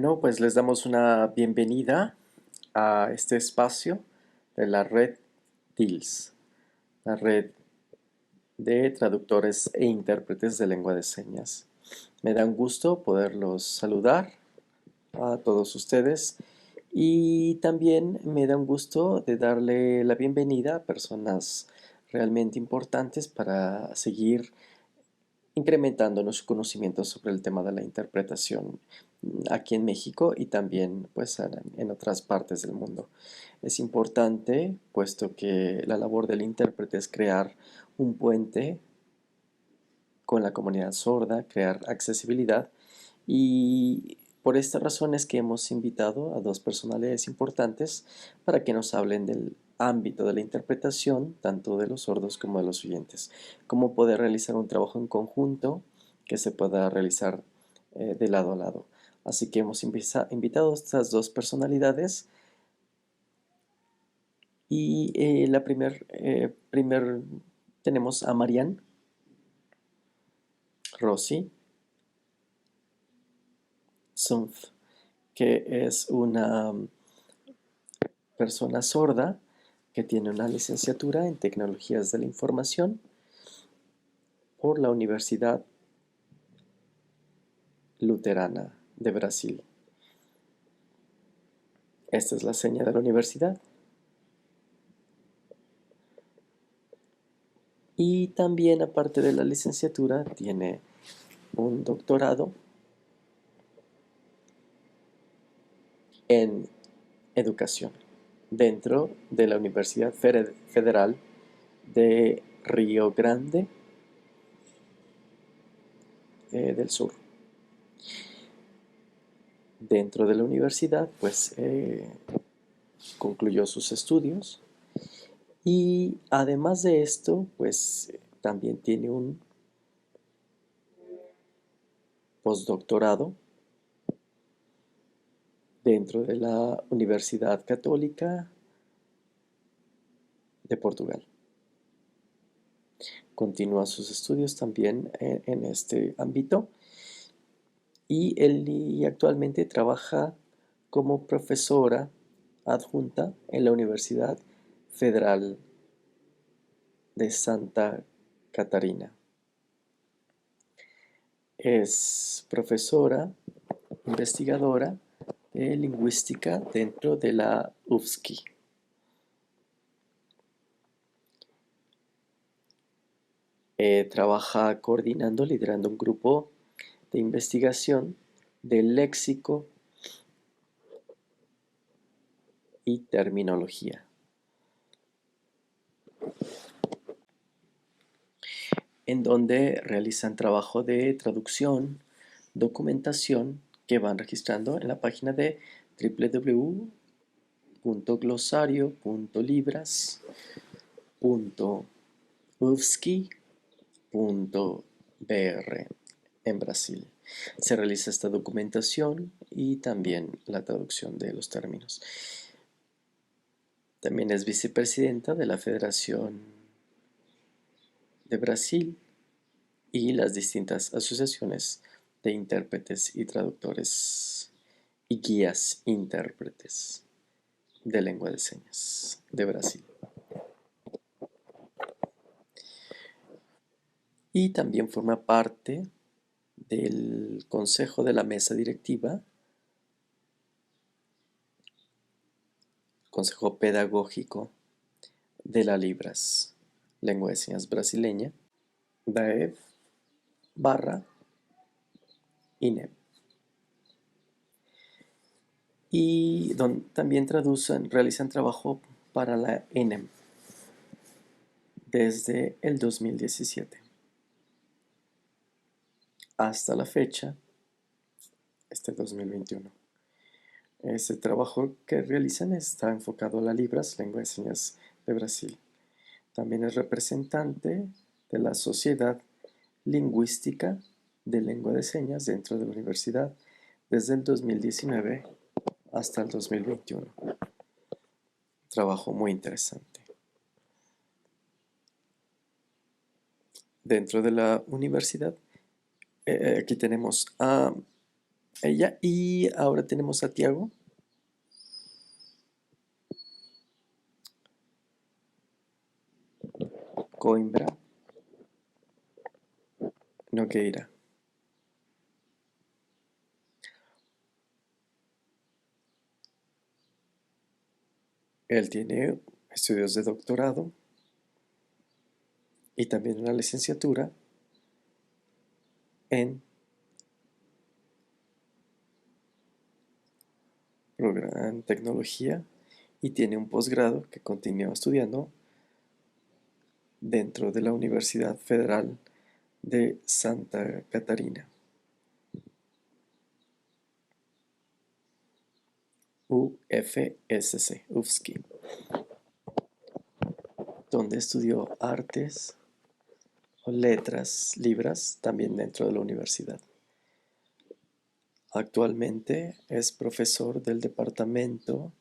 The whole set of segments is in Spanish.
Bueno, pues les damos una bienvenida a este espacio de la red TILS, la red de traductores e intérpretes de lengua de señas. Me da un gusto poderlos saludar a todos ustedes y también me da un gusto de darle la bienvenida a personas realmente importantes para seguir incrementando nuestro conocimiento sobre el tema de la interpretación aquí en México y también pues en otras partes del mundo. Es importante, puesto que la labor del intérprete es crear un puente con la comunidad sorda, crear accesibilidad, y por esta razón es que hemos invitado a dos personalidades importantes para que nos hablen del ámbito de la interpretación, tanto de los sordos como de los oyentes, cómo poder realizar un trabajo en conjunto que se pueda realizar de lado a lado. Así que hemos invitado a estas dos personalidades y tenemos a Marianne Rossi Sumpf, que es una persona sorda que tiene una licenciatura en Tecnologías de la Información por la Universidad Luterana de Brasil. Esta es la seña de la universidad. Y también, aparte de la licenciatura, tiene un doctorado en educación dentro de la Universidad Federal de Río Grande del Sur. Dentro de la universidad, pues concluyó sus estudios y además de esto, pues también tiene un postdoctorado dentro de la Universidad Católica de Portugal. Continúa sus estudios también en este ámbito y actualmente trabaja como profesora adjunta en la Universidad Federal de Santa Catarina. Es profesora investigadora de lingüística dentro de la UFSC. Trabaja coordinando, liderando un grupo de investigación del léxico y terminología, en donde realizan trabajo de traducción, documentación que van registrando en la página de www.glosario.libras.ufsci.br en Brasil. Se realiza esta documentación y también la traducción de los términos. También es vicepresidenta de la Federación de Brasil y las distintas asociaciones de intérpretes y traductores y guías intérpretes de lengua de señas de Brasil. Y también forma parte del consejo de la mesa directiva, consejo pedagógico de la Libras, lengua de señas brasileña, DAEV barra INEP. Y también realizan trabajo para la ENEM desde el 2017 hasta la fecha, este 2021. Ese trabajo que realizan está enfocado a la Libras, lengua de señas de Brasil. También es representante de la Sociedad Lingüística de Lengua de Señas dentro de la universidad desde el 2019 hasta el 2021. Trabajo muy interesante. Dentro de la universidad, aquí tenemos a ella. Y ahora tenemos a Tiago. Coimbra Nogueira. Él tiene estudios de doctorado y también una licenciatura en en tecnología y tiene un posgrado que continúa estudiando dentro de la Universidad Federal de Santa Catarina, UFSC, UFSC, donde estudió artes o letras libras también dentro de la universidad. Actualmente es profesor del Departamento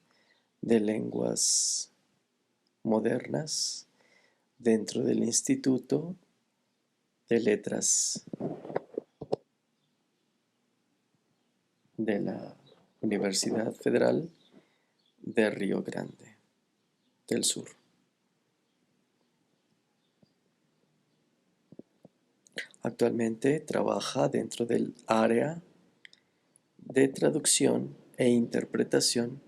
de Lenguas Modernas dentro del Instituto de Letras de la Universidad Federal de Río Grande del Sur. Actualmente trabaja dentro del área de traducción e interpretación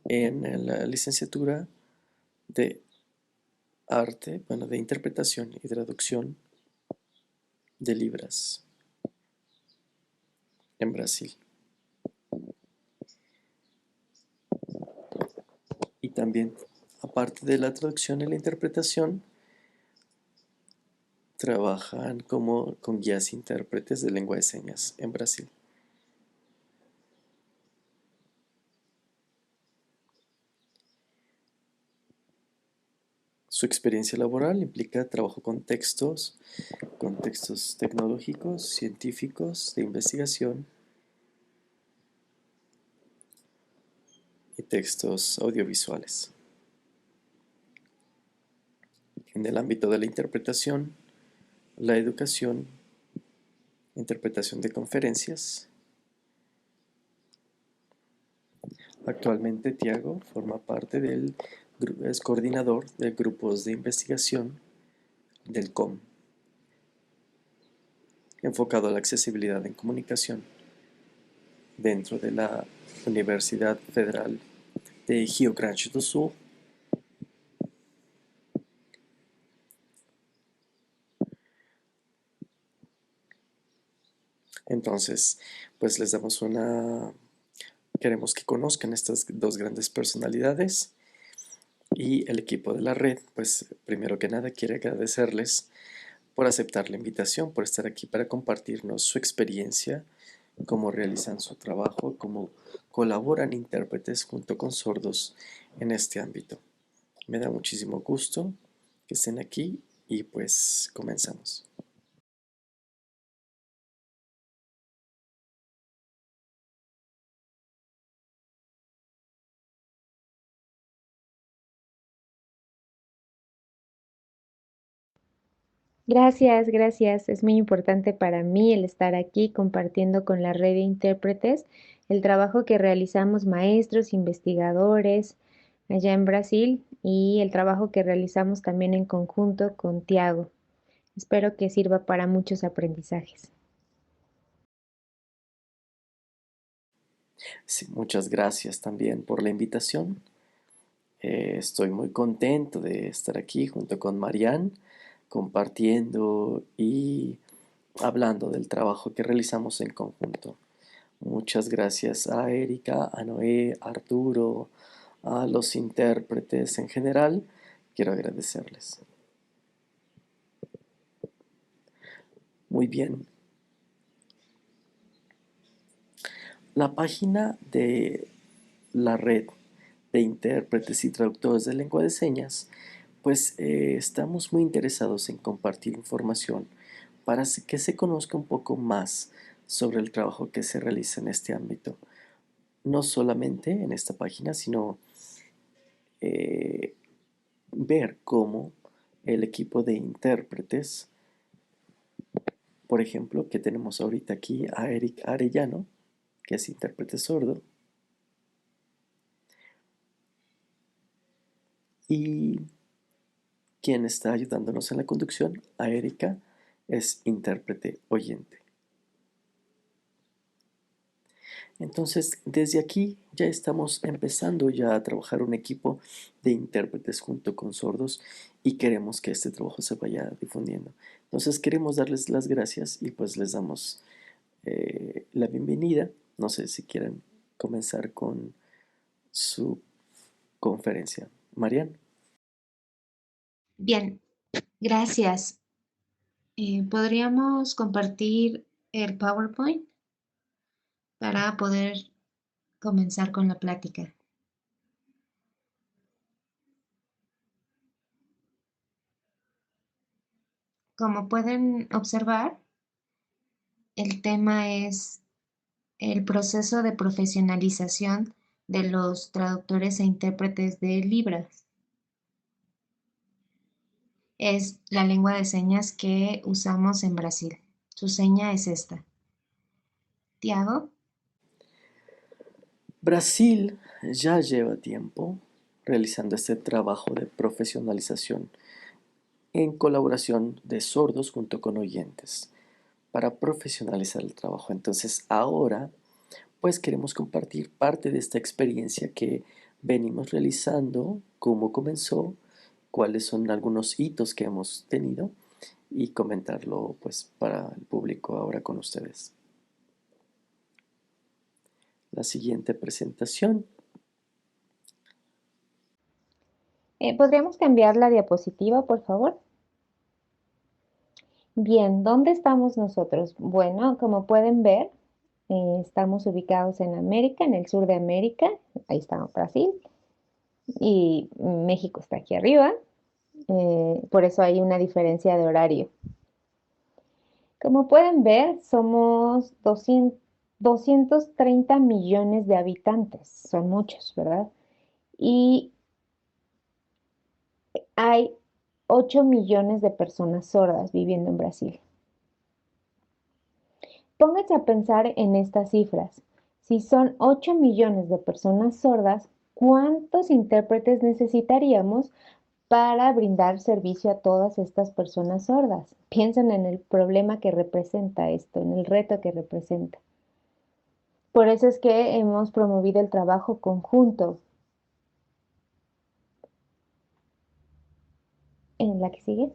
en la licenciatura de arte, bueno, de interpretación y traducción de libras en Brasil. Y también, aparte de la traducción y la interpretación, trabajan como con guías intérpretes de lengua de señas en Brasil. Su experiencia laboral implica trabajo con textos tecnológicos, científicos, de investigación y textos audiovisuales. En el ámbito de la interpretación, la educación, interpretación de conferencias. Actualmente Tiago forma parte es coordinador de grupos de investigación del COM, enfocado a la accesibilidad en comunicación dentro de la Universidad Federal de Rio Grande do Sul. Entonces, pues les damos queremos que conozcan estas dos grandes personalidades y el equipo de la red, pues primero que nada quiere agradecerles por aceptar la invitación, por estar aquí para compartirnos su experiencia, cómo realizan su trabajo, cómo colaboran intérpretes junto con sordos en este ámbito. Me da muchísimo gusto que estén aquí y pues comenzamos. Gracias, gracias. Es muy importante para mí el estar aquí compartiendo con la red de intérpretes el trabajo que realizamos maestros, investigadores allá en Brasil y el trabajo que realizamos también en conjunto con Tiago. Espero que sirva para muchos aprendizajes. Sí, muchas gracias también por la invitación. Estoy muy contento de estar aquí junto con Marianne, compartiendo y hablando del trabajo que realizamos en conjunto. Muchas gracias a Erika, a Noé, a Arturo, a los intérpretes en general. Quiero agradecerles. Muy bien. La página de la red de intérpretes y traductores de lengua de señas, pues estamos muy interesados en compartir información para que se conozca un poco más sobre el trabajo que se realiza en este ámbito. No solamente en esta página, sino eh, ver cómo el equipo de intérpretes por ejemplo, que tenemos ahorita aquí a Eric Arellano, que es intérprete sordo, y quien está ayudándonos en la conducción, a Erika, es intérprete oyente. Entonces, desde aquí ya estamos empezando ya a trabajar un equipo de intérpretes junto con sordos y queremos que este trabajo se vaya difundiendo. Entonces, queremos darles las gracias y pues les damos la bienvenida. No sé si quieren comenzar con su conferencia. Marian. Bien, gracias. ¿Podríamos compartir el PowerPoint para poder comenzar con la plática? Como pueden observar, el tema es el proceso de profesionalización de los traductores e intérpretes de Libras. Es la lengua de señas que usamos en Brasil. Su seña es esta. Tiago. Brasil ya lleva tiempo realizando este trabajo de profesionalización en colaboración de sordos junto con oyentes para profesionalizar el trabajo. Entonces ahora pues queremos compartir parte de esta experiencia que venimos realizando, cómo comenzó, cuáles son algunos hitos que hemos tenido y comentarlo pues para el público ahora con ustedes. La siguiente presentación. ¿Podríamos cambiar la diapositiva, por favor? Bien, ¿dónde estamos nosotros? Bueno, como pueden ver, estamos ubicados en América, en el sur de América. Ahí está Brasil y México está aquí arriba. Por eso hay una diferencia de horario. Como pueden ver, somos 230 millones de habitantes. Son muchos, ¿verdad? Y hay 8 millones de personas sordas viviendo en Brasil. Pónganse a pensar en estas cifras. Si son 8 millones de personas sordas, ¿cuántos intérpretes necesitaríamos para brindar servicio a todas estas personas sordas? Piensen en el problema que representa esto, en el reto que representa. Por eso es que hemos promovido el trabajo conjunto. ¿En la que sigue?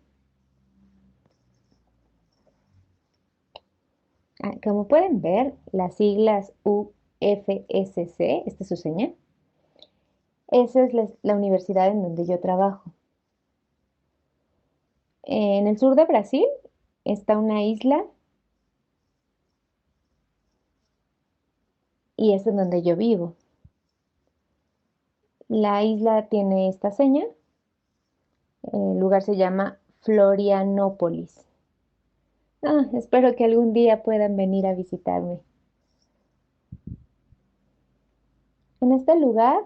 Como pueden ver, las siglas UFSC, esta es su señal. Esa es la universidad en donde yo trabajo. En el sur de Brasil está una isla y es en donde yo vivo. La isla tiene esta seña. El lugar se llama Florianópolis. Espero que algún día puedan venir a visitarme. En este lugar,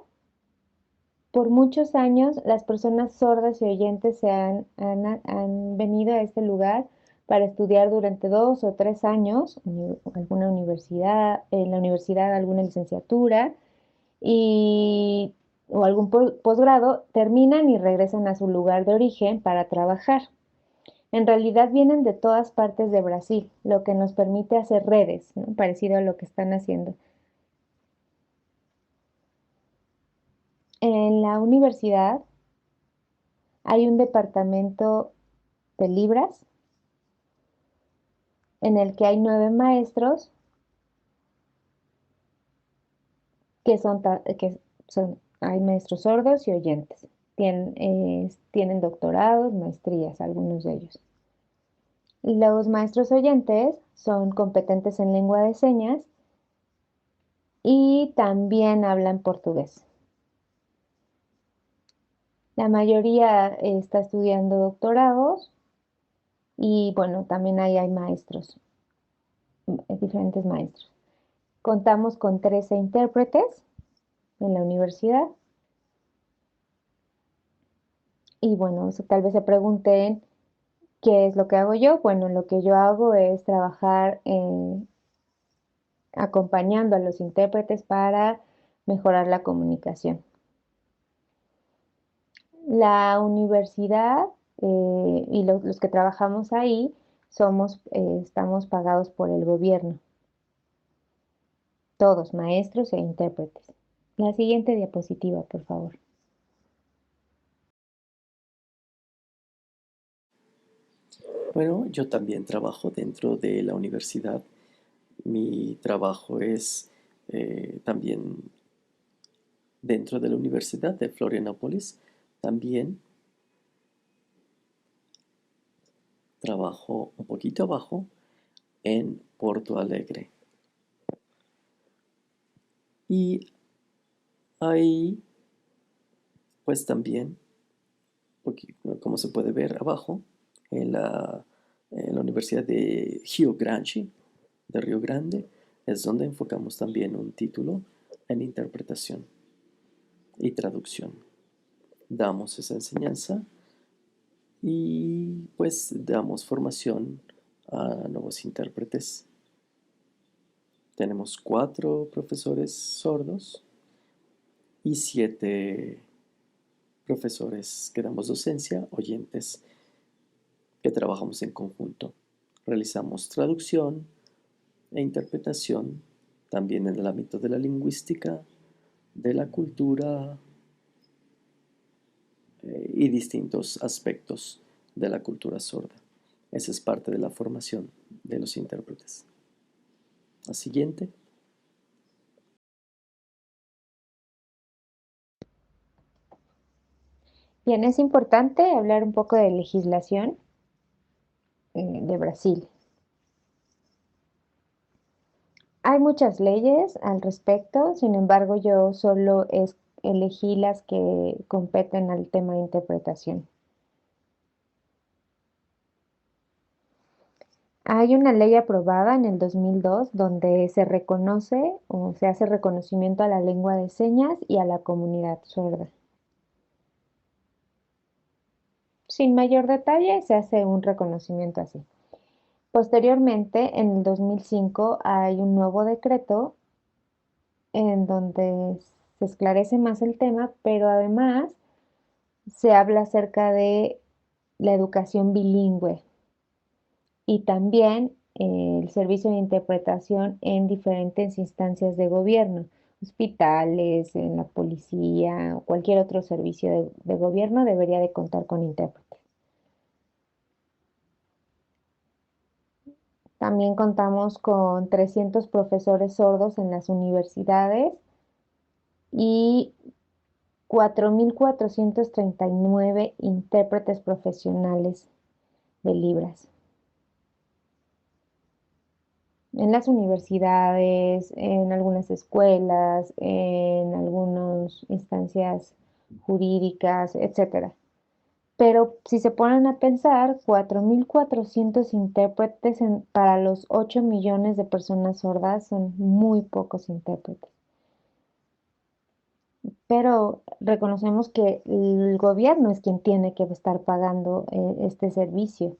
por muchos años, las personas sordas y oyentes han venido a este lugar para estudiar durante 2 o 3 años, alguna universidad, en la universidad alguna licenciatura o algún posgrado, terminan y regresan a su lugar de origen para trabajar. En realidad vienen de todas partes de Brasil, lo que nos permite hacer redes, ¿no? Parecido a lo que están haciendo. En la universidad hay un departamento de Libras en el que hay 9 maestros hay maestros sordos y oyentes. Tienen doctorados, maestrías, algunos de ellos. Los maestros oyentes son competentes en lengua de señas y también hablan portugués. La mayoría está estudiando doctorados y bueno, también ahí hay maestros, diferentes maestros. Contamos con 13 intérpretes en la universidad. Y bueno, tal vez se pregunten ¿Qué es lo que hago yo? Bueno, lo que yo hago es trabajar acompañando a los intérpretes para mejorar la comunicación. La universidad y los que trabajamos ahí estamos pagados por el gobierno, todos, maestros e intérpretes. La siguiente diapositiva, por favor. Bueno, yo también trabajo dentro de la universidad. Mi trabajo es también dentro de la Universidad de Florianópolis. También trabajo un poquito abajo en Porto Alegre. Y ahí, pues también, como se puede ver abajo, en la Universidad de Rio Grande, es donde enfocamos también un título en interpretación y traducción. Damos esa enseñanza y pues damos formación a nuevos intérpretes. Tenemos 4 profesores sordos y 7 profesores que damos docencia, oyentes, que trabajamos en conjunto. Realizamos traducción e interpretación también en el ámbito de la lingüística, de la cultura y distintos aspectos de la cultura sorda. Esa es parte de la formación de los intérpretes. La siguiente. Bien, es importante hablar un poco de legislación de Brasil. Hay muchas leyes al respecto, sin embargo, yo solo elegí las que competen al tema de interpretación. Hay una ley aprobada en el 2002 donde se reconoce o se hace reconocimiento a la lengua de señas y a la comunidad sorda. Sin mayor detalle, se hace un reconocimiento así. Posteriormente, en el 2005, hay un nuevo decreto en donde se esclarece más el tema, pero además se habla acerca de la educación bilingüe y también el servicio de interpretación en diferentes instancias de gobierno, hospitales, en la policía o cualquier otro servicio de gobierno debería de contar con intérpretes. También contamos con 300 profesores sordos en las universidades y 4.439 intérpretes profesionales de Libras. En las universidades, en algunas escuelas, en algunas instancias jurídicas, etcétera. Pero si se ponen a pensar, 4.400 intérpretes para los 8 millones de personas sordas son muy pocos intérpretes. Pero reconocemos que el gobierno es quien tiene que estar pagando este servicio.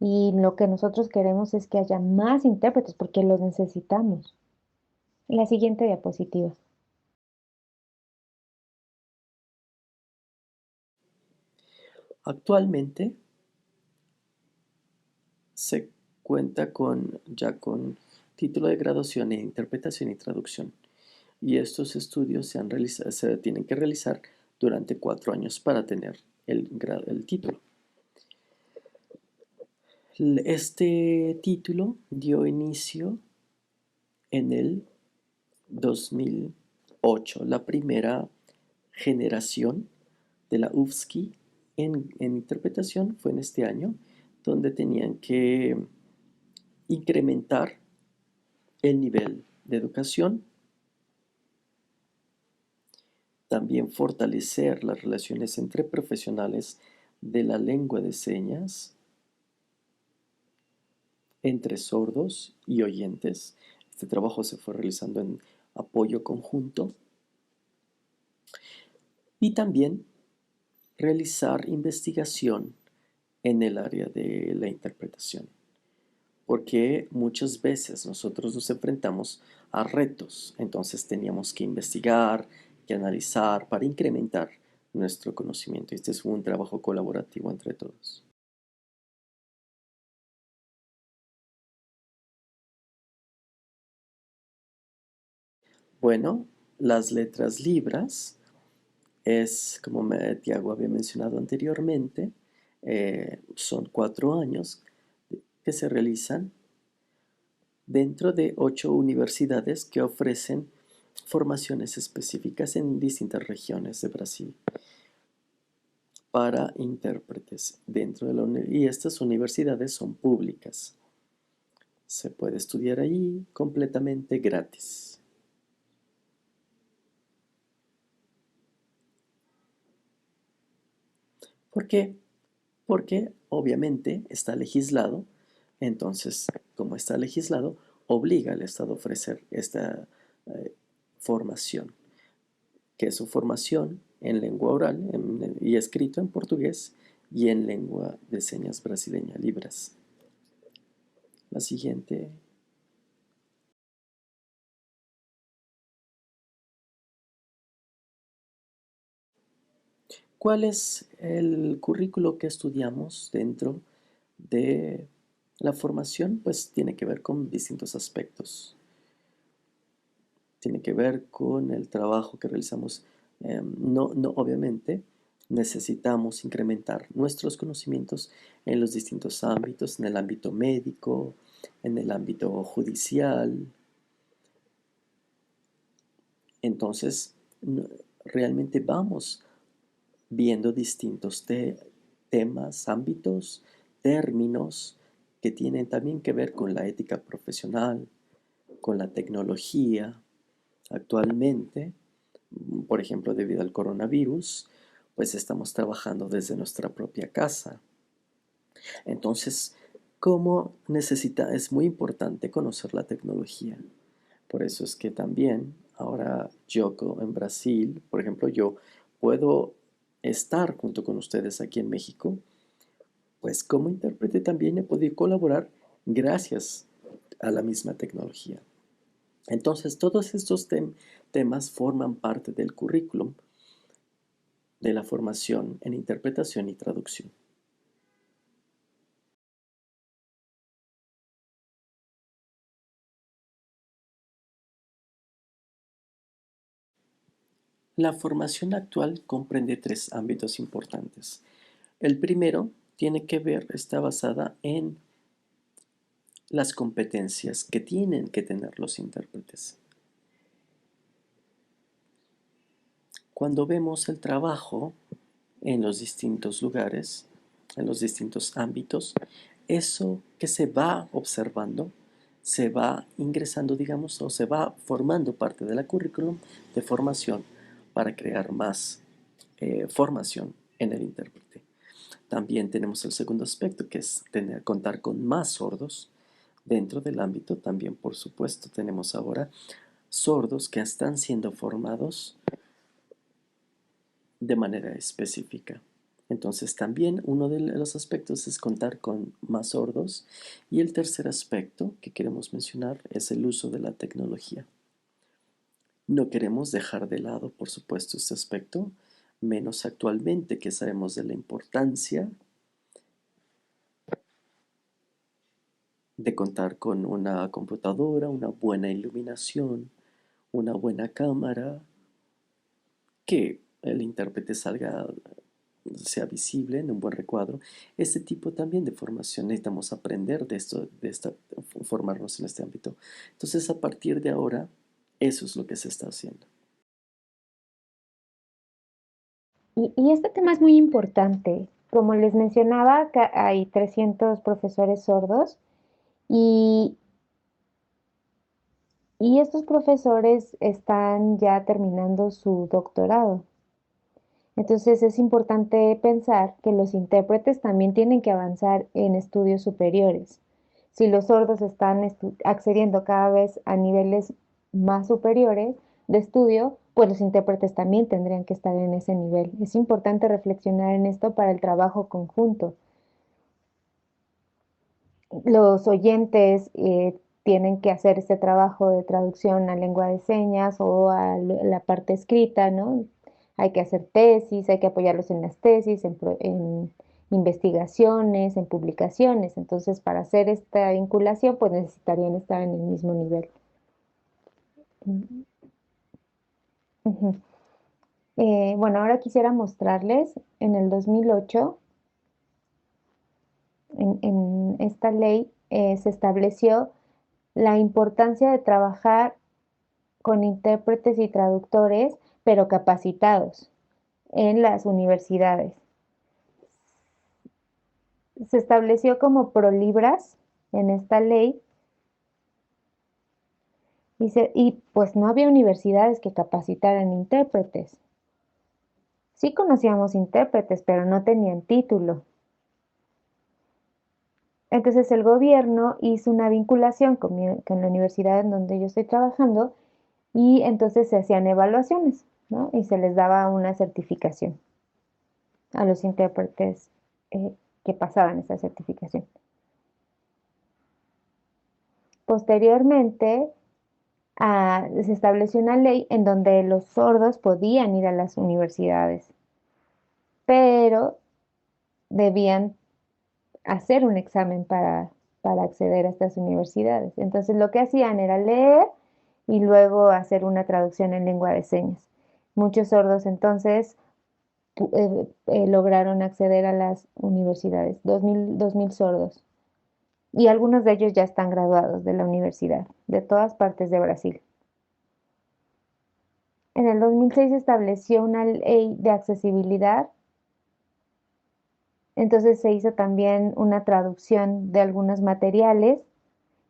Y lo que nosotros queremos es que haya más intérpretes porque los necesitamos. La siguiente diapositiva. Actualmente se cuenta ya con título de graduación en interpretación y traducción. Y estos estudios se tienen que realizar durante 4 años para tener el título. Este título dio inicio en el 2008, la primera generación de la UFSC en interpretación fue en este año, donde tenían que incrementar el nivel de educación, también fortalecer las relaciones entre profesionales de la lengua de señas, entre sordos y oyentes. Este trabajo se fue realizando en apoyo conjunto y también realizar investigación en el área de la interpretación, porque muchas veces nosotros nos enfrentamos a retos, entonces teníamos que investigar, que analizar para incrementar nuestro conocimiento. Este es un trabajo colaborativo entre todos. Bueno, las letras libras es, como Tiago había mencionado anteriormente, son 4 años que se realizan dentro de 8 universidades que ofrecen formaciones específicas en distintas regiones de Brasil para intérpretes dentro de y estas universidades son públicas. Se puede estudiar ahí completamente gratis. ¿Por qué? Porque obviamente está legislado, entonces como está legislado, obliga al Estado a ofrecer esta eh, formación, que es su formación en lengua oral y escrito en portugués y en lengua de señas brasileña, Libras. La siguiente. ¿Cuál es el currículo que estudiamos dentro de la formación? Pues tiene que ver con distintos aspectos. Tiene que ver con el trabajo que realizamos. Obviamente, necesitamos incrementar nuestros conocimientos en los distintos ámbitos, en el ámbito médico, en el ámbito judicial. Entonces, realmente vamos viendo distintos temas, ámbitos, términos que tienen también que ver con la ética profesional, con la tecnología. Actualmente, por ejemplo, debido al coronavirus, pues estamos trabajando desde nuestra propia casa. Entonces, es muy importante conocer la tecnología. Por eso es que también ahora yo en Brasil, por ejemplo, yo puedo estar junto con ustedes aquí en México, pues como intérprete también he podido colaborar gracias a la misma tecnología. Entonces, todos estos temas forman parte del currículum de la formación en interpretación y traducción. La formación actual comprende 3 ámbitos importantes. El primero está basada en las competencias que tienen que tener los intérpretes. Cuando vemos el trabajo en los distintos lugares, en los distintos ámbitos, eso que se va observando se va ingresando, digamos, o se va formando parte de la currículum de formación para crear más formación en el intérprete. También tenemos el segundo aspecto, que es contar con más sordos dentro del ámbito. También, por supuesto, tenemos ahora sordos que están siendo formados de manera específica. Entonces también uno de los aspectos es contar con más sordos, y el tercer aspecto que queremos mencionar es el uso de la tecnología. No queremos dejar de lado, por supuesto, este aspecto, menos actualmente que sabemos de la importancia de contar con una computadora, una buena iluminación, una buena cámara, que el intérprete sea visible en un buen recuadro. Este tipo también de formación necesitamos aprender formarnos en este ámbito. Entonces, a partir de ahora, eso es lo que se está haciendo. Y este tema es muy importante. Como les mencionaba, acá hay 300 profesores sordos y, y estos profesores están ya terminando su doctorado. Entonces es importante pensar que los intérpretes también tienen que avanzar en estudios superiores. Si los sordos están accediendo cada vez a niveles más superiores de estudio, pues los intérpretes también tendrían que estar en ese nivel. Es importante reflexionar en esto para el trabajo conjunto. los oyentes tienen que hacer este trabajo de traducción a lengua de señas o a la parte escrita, ¿no? Hay que hacer tesis, hay que apoyarlos en las tesis, en investigaciones, en publicaciones. Entonces, para hacer esta vinculación, pues necesitarían estar en el mismo nivel. Ujú. Bueno, ahora quisiera mostrarles en el 2008, en esta ley se estableció la importancia de trabajar con intérpretes y traductores, pero capacitados en las universidades. Se estableció como prolibras en esta ley y pues no había universidades que capacitaran intérpretes. Sí conocíamos intérpretes, pero no tenían título. Entonces el gobierno hizo una vinculación con la universidad en donde yo estoy trabajando y entonces se hacían evaluaciones, ¿no? Y se les daba una certificación a los intérpretes que pasaban esa certificación. Posteriormente, se estableció una ley en donde los sordos podían ir a las universidades, pero debían hacer un examen para acceder a estas universidades. Entonces lo que hacían era leer y luego hacer una traducción en lengua de señas. Muchos sordos entonces lograron acceder a las universidades, 2000 sordos. Y algunos de ellos ya están graduados de la universidad, de todas partes de Brasil. En el 2006 se estableció una ley de accesibilidad, entonces se hizo también una traducción de algunos materiales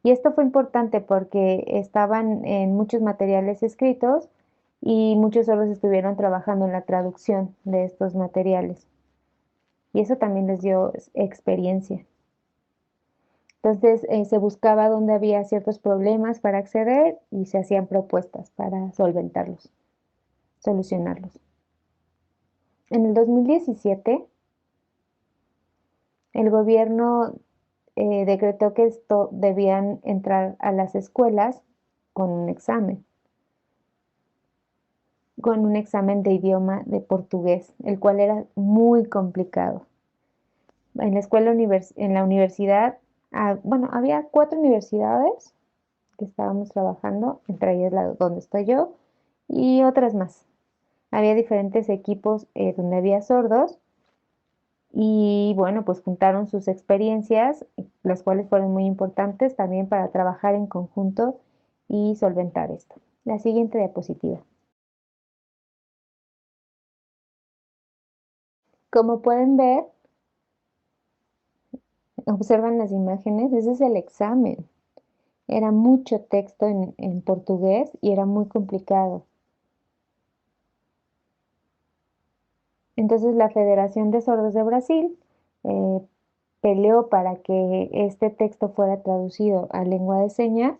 y esto fue importante porque estaban en muchos materiales escritos y muchos sordos estuvieron trabajando en la traducción de estos materiales y eso también les dio experiencia. Entonces se buscaba dónde había ciertos problemas para acceder y se hacían propuestas para solventarlos, solucionarlos. En el 2017, el gobierno decretó que esto debían entrar a las escuelas con con un examen de idioma de portugués, el cual era muy complicado. En la escuela, en la universidad, bueno, había 4 universidades que estábamos trabajando, entre ellas la donde estoy yo, y otras más. Había diferentes equipos donde había sordos y bueno, pues juntaron sus experiencias, las cuales fueron muy importantes también para trabajar en conjunto y solventar esto. La siguiente diapositiva. Como pueden ver, observan las imágenes, ese es el examen. Era mucho texto en portugués y era muy complicado. Entonces la Federación de Sordos de Brasil eh, peleó para que este texto fuera traducido a lengua de señas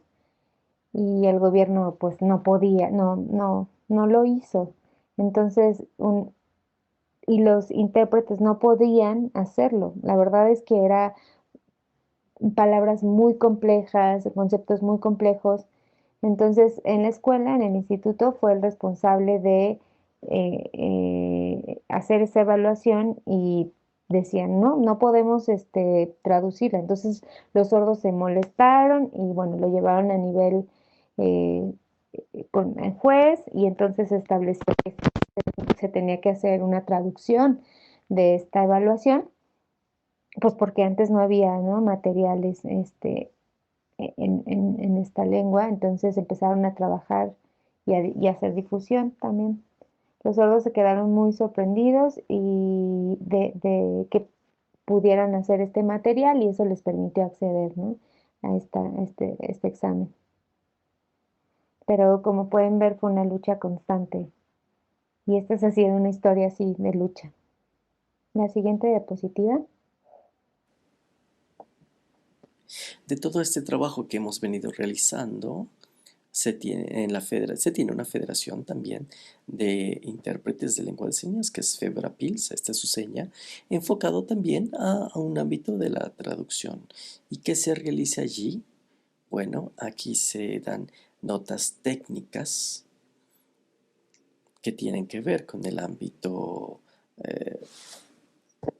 y el gobierno pues no podía, no lo hizo. Entonces, y los intérpretes no podían hacerlo. La verdad es que era palabras muy complejas, conceptos muy complejos. Entonces, en la escuela, en el instituto, fue el responsable de hacer esa evaluación y decían, no podemos traducirla. Entonces, los sordos se molestaron y bueno, lo llevaron a nivel eh, con el juez y entonces se estableció que se tenía que hacer una traducción de esta evaluación, pues porque antes no había, ¿no?, materiales en esta lengua, entonces empezaron a trabajar y a hacer difusión también. Los sordos se quedaron muy sorprendidos y de que pudieran hacer este material y eso les permitió acceder, ¿no?, a este examen. Pero como pueden ver fue una lucha constante y esta ha sido una historia así de lucha. La siguiente diapositiva. De todo este trabajo que hemos venido realizando, se tiene una federación también de intérpretes de lengua de señas, que es FEBRAPILS, esta es su seña, enfocado también a un ámbito de la traducción. ¿Y qué se realiza allí? Bueno, aquí se dan notas técnicas que tienen que ver con el ámbito eh,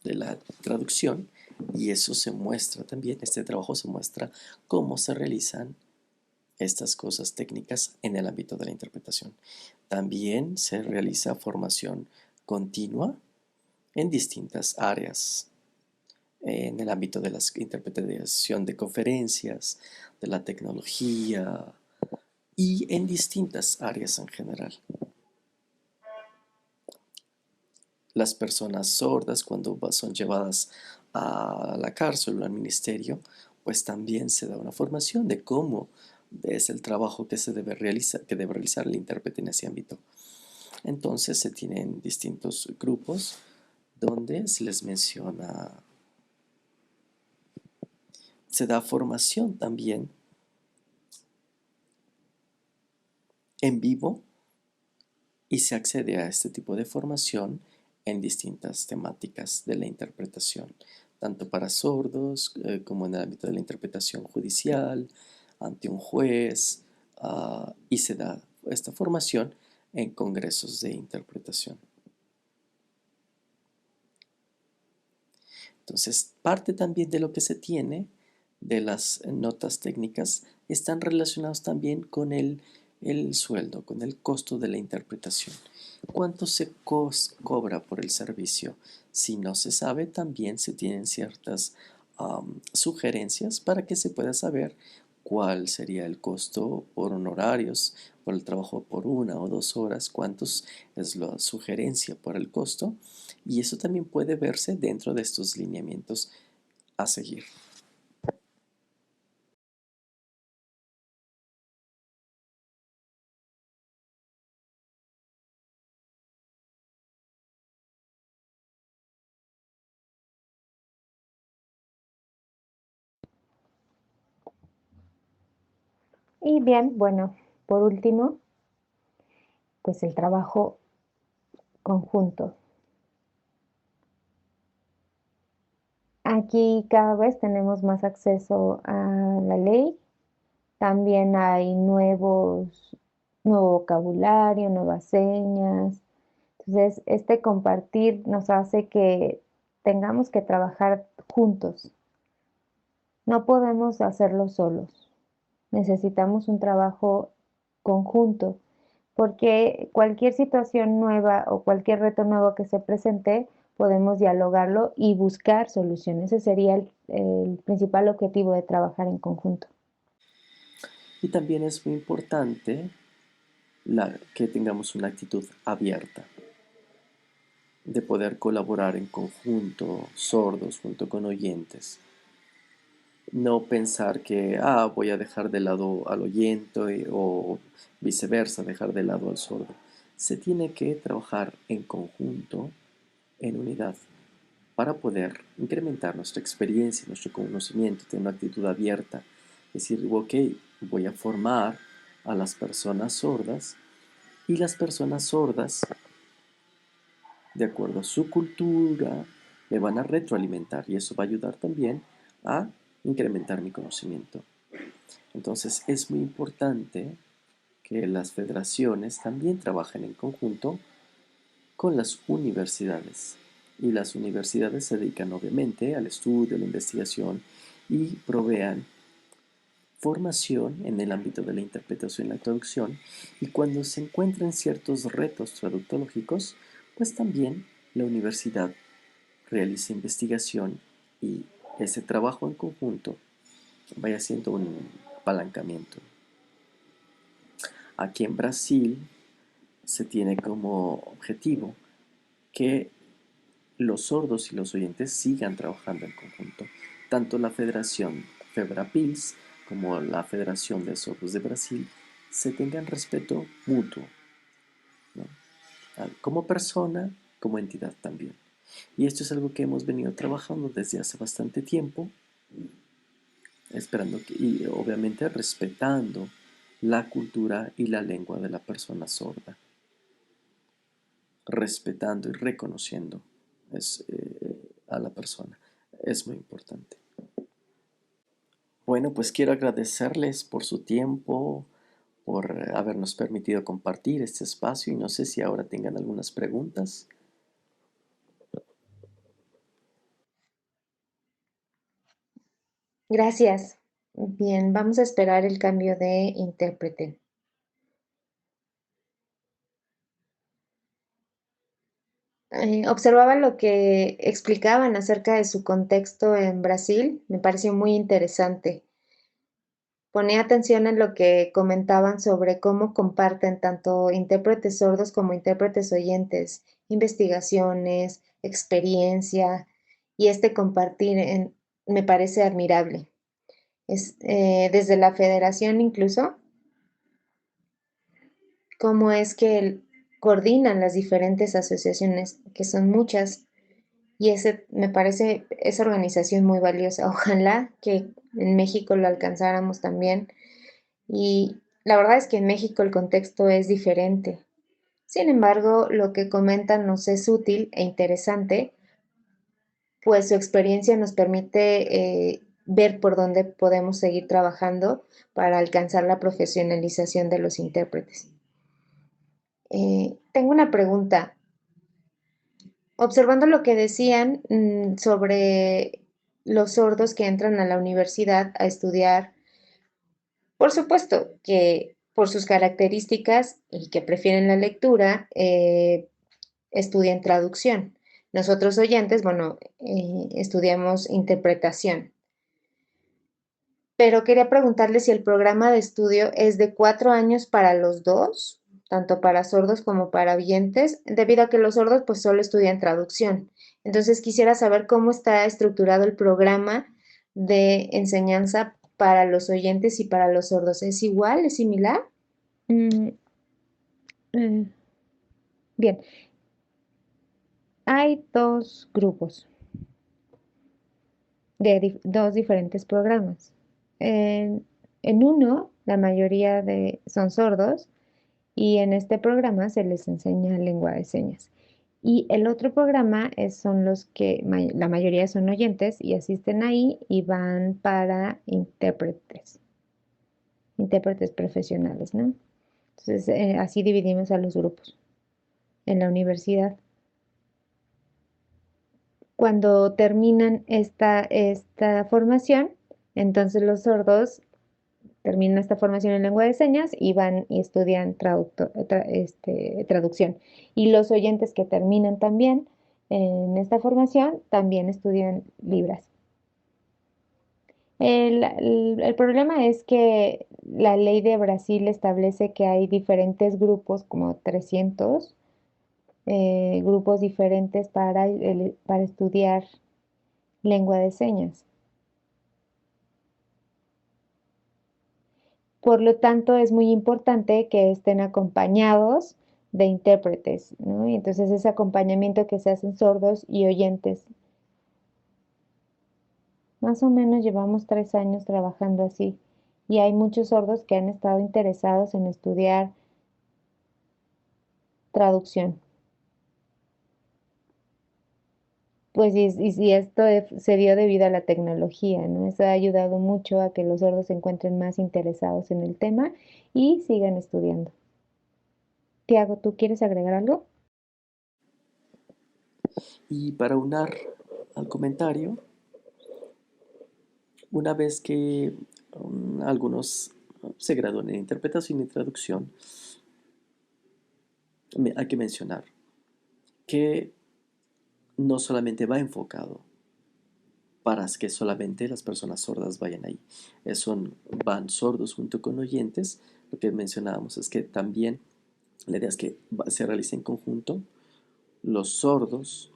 de la traducción, y eso se muestra también, este trabajo se muestra cómo se realizan estas cosas técnicas en el ámbito de la interpretación. También se realiza formación continua en distintas áreas, en el ámbito de la interpretación de conferencias, de la tecnología y en distintas áreas en general. Las personas sordas, cuando son llevadas a la cárcel o al ministerio, pues también se da una formación de cómo es el trabajo que debe realizar el intérprete en ese ámbito. Entonces se tienen distintos grupos donde se les menciona, se da formación también en vivo, y se accede a este tipo de formación en distintas temáticas de la interpretación, tanto para sordos como en el ámbito de la interpretación judicial, ante un juez, y se da esta formación en congresos de interpretación. Entonces, parte también de lo que se tiene de las notas técnicas están relacionados también con el sueldo, con el costo de la interpretación. ¿Cuánto se cobra por el servicio? Si no se sabe, también se tienen ciertas sugerencias para que se pueda saber cuál sería el costo por honorarios, por el trabajo por 1 o 2 horas, cuántos es la sugerencia por el costo, y eso también puede verse dentro de estos lineamientos a seguir. Y bien, bueno, por último, pues el trabajo conjunto. Aquí cada vez tenemos más acceso a la ley, también hay nuevo vocabulario, nuevas señas. Entonces, este compartir nos hace que tengamos que trabajar juntos. No podemos hacerlo solos. Necesitamos un trabajo conjunto, porque cualquier situación nueva o cualquier reto nuevo que se presente, podemos dialogarlo y buscar soluciones. Ese sería el principal objetivo de trabajar en conjunto. Y también es muy importante que tengamos una actitud abierta, de poder colaborar en conjunto, sordos junto con oyentes. No pensar que, voy a dejar de lado al oyente o viceversa, dejar de lado al sordo. Se tiene que trabajar en conjunto, en unidad, para poder incrementar nuestra experiencia, nuestro conocimiento, tener una actitud abierta. Decir, ok, voy a formar a las personas sordas, y las personas sordas, de acuerdo a su cultura, me van a retroalimentar, y eso va a ayudar también a incrementar mi conocimiento. Entonces es muy importante que las federaciones también trabajen en conjunto con las universidades. Y las universidades se dedican obviamente al estudio, a la investigación, y provean formación en el ámbito de la interpretación y la traducción. Y cuando se encuentran ciertos retos traductológicos, pues también la universidad realiza investigación, y ese trabajo en conjunto vaya siendo un apalancamiento. Aquí en Brasil se tiene como objetivo que los sordos y los oyentes sigan trabajando en conjunto. Tanto la Federación FEBRAPILS como la Federación de Sordos de Brasil se tengan respeto mutuo, ¿no? Como persona, como entidad también. Y esto es algo que hemos venido trabajando desde hace bastante tiempo, esperando que, y obviamente respetando la cultura y la lengua de la persona sorda, respetando y reconociendo a la persona. Es muy importante. Bueno, pues quiero agradecerles por su tiempo, por habernos permitido compartir este espacio y no sé si ahora tengan algunas preguntas. Gracias. Bien, vamos a esperar el cambio de intérprete. Observaba lo que explicaban acerca de su contexto en Brasil, me pareció muy interesante. Ponía atención en lo que comentaban sobre cómo comparten tanto intérpretes sordos como intérpretes oyentes, investigaciones, experiencia, y este compartir me parece admirable. Desde la federación incluso, cómo es que coordinan las diferentes asociaciones, que son muchas, y ese me parece esa organización muy valiosa. Ojalá que en México lo alcanzáramos también. Y la verdad es que en México el contexto es diferente. Sin embargo, lo que comentan nos es útil e interesante, pues su experiencia nos permite ver por dónde podemos seguir trabajando para alcanzar la profesionalización de los intérpretes. Tengo una pregunta. Observando lo que decían sobre los sordos que entran a la universidad a estudiar, por supuesto que por sus características y que prefieren la lectura, estudian traducción. Nosotros oyentes, bueno, estudiamos interpretación. Pero quería preguntarle si el programa de estudio es de 4 años para los dos, tanto para sordos como para oyentes, debido a que los sordos pues solo estudian traducción. Entonces quisiera saber cómo está estructurado el programa de enseñanza para los oyentes y para los sordos. ¿Es igual? ¿Es similar? Mm, eh, bien, hay dos grupos de dos diferentes programas. En uno, la mayoría son sordos y en este programa se les enseña lengua de señas. Y el otro programa son los que la mayoría son oyentes y asisten ahí y van para intérpretes profesionales, ¿no? Entonces, así dividimos a los grupos en la universidad. Cuando terminan esta formación, entonces los sordos terminan esta formación en lengua de señas y van y estudian traducción. Y los oyentes que terminan también en esta formación también estudian libras. El problema es que la ley de Brasil establece que hay diferentes grupos, como 300 grupos diferentes para estudiar lengua de señas. Por lo tanto, es muy importante que estén acompañados de intérpretes, ¿no? Y entonces ese acompañamiento que se hacen sordos y oyentes. Más o menos llevamos 3 años trabajando así y hay muchos sordos que han estado interesados en estudiar traducción. Pues y esto se dio debido a la tecnología, ¿no? Eso ha ayudado mucho a que los sordos se encuentren más interesados en el tema y sigan estudiando. Tiago, ¿tú quieres agregar algo? Y para unar al comentario, una vez que algunos se gradúan en interpretación y traducción, hay que mencionar que no solamente va enfocado para que solamente las personas sordas vayan ahí. Van sordos junto con oyentes. Lo que mencionábamos es que también la idea es que se realice en conjunto. Los sordos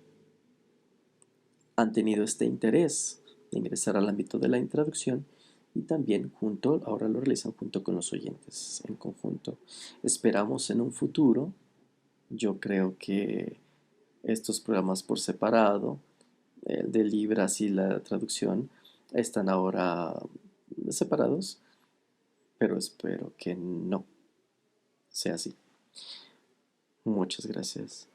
han tenido este interés de ingresar al ámbito de la traducción y también ahora lo realizan junto con los oyentes en conjunto. Esperamos en un futuro, yo creo que estos programas por separado, el de Libras y la traducción, están ahora separados, pero espero que no sea así. Muchas gracias.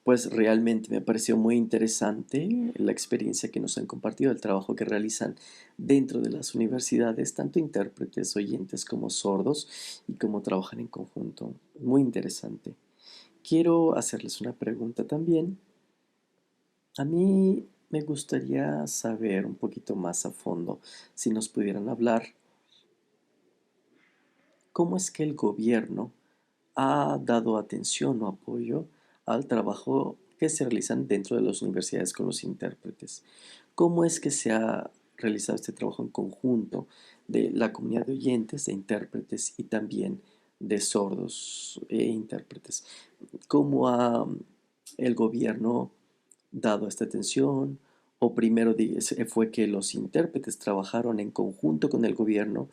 Pues realmente me pareció muy interesante la experiencia que nos han compartido, el trabajo que realizan dentro de las universidades, tanto intérpretes, oyentes como sordos, y cómo trabajan en conjunto. Muy interesante. Quiero hacerles una pregunta también. A mí me gustaría saber un poquito más a fondo, si nos pudieran hablar, cómo es que el gobierno ha dado atención o apoyo al trabajo que se realizan dentro de las universidades con los intérpretes. ¿Cómo es que se ha realizado este trabajo en conjunto de la comunidad de oyentes, de intérpretes y también de sordos e intérpretes? ¿Cómo ha el gobierno dado esta atención? ¿O primero fue que los intérpretes trabajaron en conjunto con el gobierno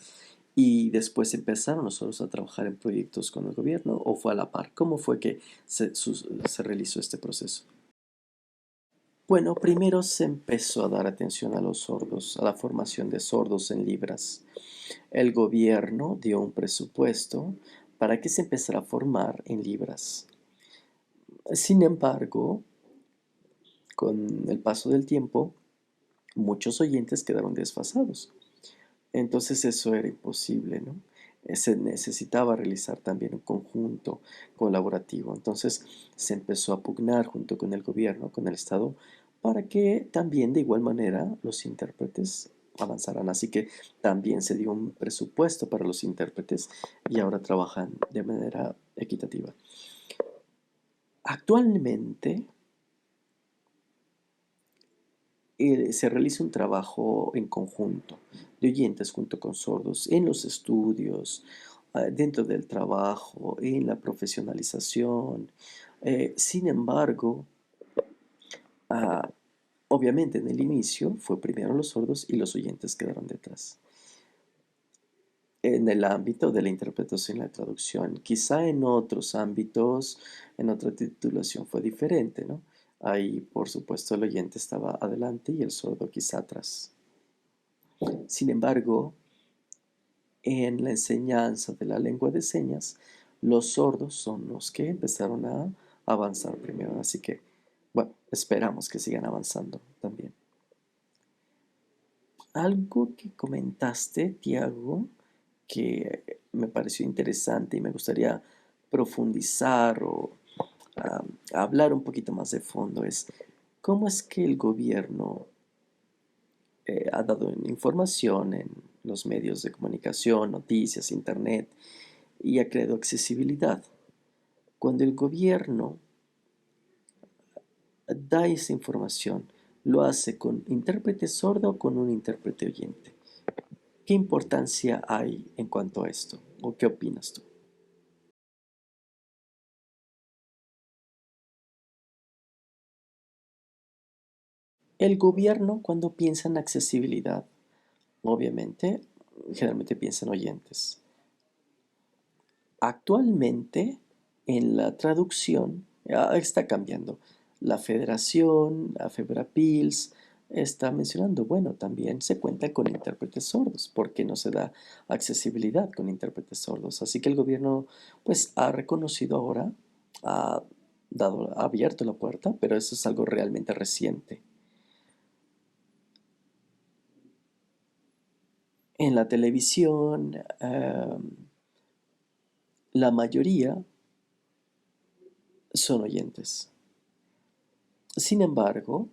y después empezaron nosotros a trabajar en proyectos con el gobierno, o fue a la par? ¿Cómo fue que se realizó este proceso? Bueno, primero se empezó a dar atención a los sordos, a la formación de sordos en Libras. El gobierno dio un presupuesto para que se empezara a formar en Libras. Sin embargo, con el paso del tiempo, muchos oyentes quedaron desfasados. Entonces eso era imposible, ¿no? Se necesitaba realizar también un conjunto colaborativo. Entonces se empezó a pugnar junto con el gobierno, con el Estado, para que también de igual manera los intérpretes avanzaran. Así que también se dio un presupuesto para los intérpretes y ahora trabajan de manera equitativa. Actualmente se realiza un trabajo en conjunto de oyentes junto con sordos en los estudios, dentro del trabajo, en la profesionalización. Sin embargo, ah, obviamente en el inicio fue primero los sordos y los oyentes quedaron detrás. En el ámbito de la interpretación y la traducción, quizá en otros ámbitos, en otra titulación fue diferente, ¿no? Ahí, por supuesto, el oyente estaba adelante y el sordo quizá atrás. Sin embargo, en la enseñanza de la lengua de señas, los sordos son los que empezaron a avanzar primero. Así que, bueno, esperamos que sigan avanzando también. Algo que comentaste, Tiago, que me pareció interesante y me gustaría profundizar o hablar un poquito más de fondo es cómo es que el gobierno ha dado información en los medios de comunicación, noticias, internet, y ha creado accesibilidad. Cuando el gobierno da esa información, lo hace con intérprete sordo o con un intérprete oyente. ¿Qué importancia hay en cuanto a esto? ¿O qué opinas tú? El gobierno, cuando piensa en accesibilidad, obviamente, generalmente piensa en oyentes. Actualmente, en la traducción, está cambiando. La Federación, la FEBRAPILS, está mencionando, bueno, también se cuenta con intérpretes sordos, porque no se da accesibilidad con intérpretes sordos. Así que el gobierno, pues, ha reconocido ahora, ha ha abierto la puerta, pero eso es algo realmente reciente. En la televisión, la mayoría son oyentes. Sin embargo,